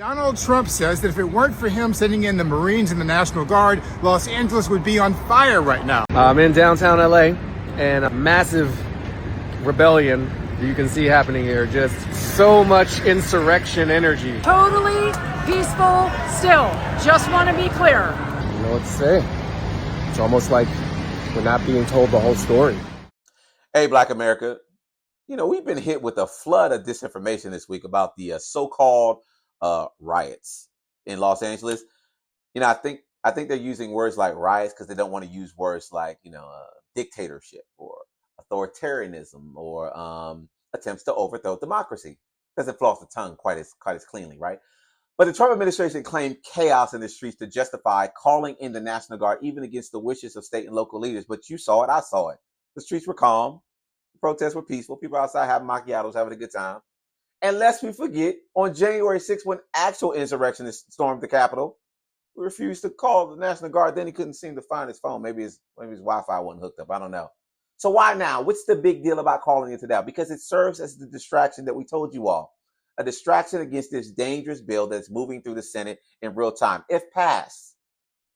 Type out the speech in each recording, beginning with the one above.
Donald Trump says that if it weren't for him sending in the Marines and the National Guard, Los Angeles would be on fire right now. I'm in downtown LA, and a massive rebellion you can see happening here. Just so much insurrection energy. Totally peaceful still. Just want to be clear. I don't know what to say. It's almost like we're not being told the whole story. Hey, Black America. You know, we've been hit with a flood of disinformation this week about the so-called riots in Los Angeles. You know, I think they're using words like riots because they don't want to use words like, dictatorship or authoritarianism or attempts to overthrow democracy. Doesn't floss the tongue quite as cleanly, right? But the Trump administration claimed chaos in the streets to justify calling in the National Guard, even against the wishes of state and local leaders. But you saw it, I saw it. The streets were calm. The protests were peaceful. People outside having macchiatos, having a good time. And lest we forget, on January 6th, when actual insurrectionists stormed the Capitol, we refused to call the National Guard. Then he couldn't seem to find his phone. Maybe his Wi-Fi wasn't hooked up. I don't know. So why now? What's the big deal about calling into that? Because it serves as the distraction that we told you all. A distraction against this dangerous bill that's moving through the Senate in real time. If passed,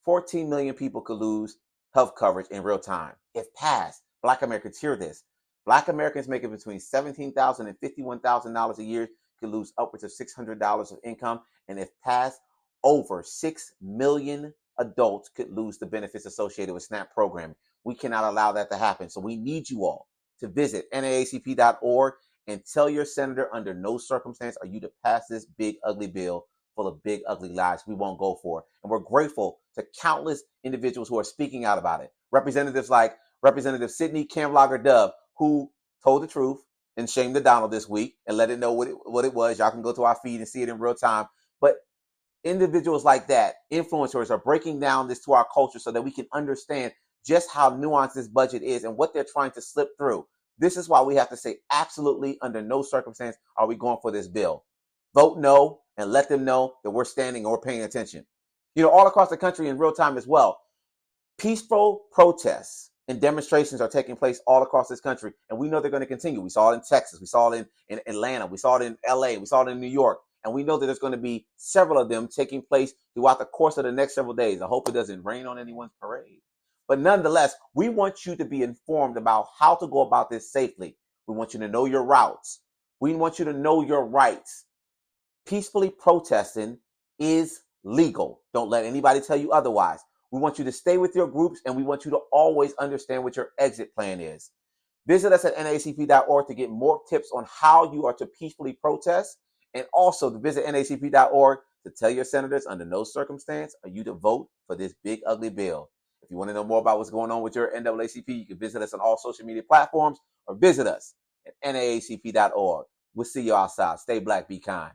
14 million people could lose health coverage in real time. If passed, Black Americans hear this. Black Americans making between $17,000 and $51,000 a year could lose upwards of $600 of income. And if passed, over 6 million adults could lose the benefits associated with SNAP programming. We cannot allow that to happen. So we need you all to visit NAACP.org and tell your senator under no circumstance are you to pass this big, ugly bill full of big, ugly lies. We won't go for it. And we're grateful to countless individuals who are speaking out about it. Representatives like Representative Sidney Kamlager-Dove, who told the truth and shamed the Donald this week and let it know what it was. Y'all can go to our feed and see it in real time. But individuals like that, influencers, are breaking down this to our culture so that we can understand just how nuanced this budget is and what they're trying to slip through. This is why we have to say absolutely under no circumstance are we going for this bill. Vote no and let them know that we're standing or paying attention. You know, all across the country in real time as well. Peaceful protests and demonstrations are taking place all across this country, and we know they're going to continue. We saw it in Texas, we saw it in Atlanta, we saw it in LA, we saw it in New York, and we know that there's going to be several of them taking place throughout the course of the next several days. I hope it doesn't rain on anyone's parade. But nonetheless, we want you to be informed about how to go about this safely. We want you to know your routes. We want you to know your rights. Peacefully protesting is legal. Don't let anybody tell you otherwise. We want you to stay with your groups, and we want you to always understand what your exit plan is. Visit us at NAACP.org to get more tips on how you are to peacefully protest, and also to visit NAACP.org to tell your senators under no circumstance are you to vote for this big, ugly bill. If you want to know more about what's going on with your NAACP, you can visit us on all social media platforms or visit us at NAACP.org. We'll see you outside. Stay black, be kind.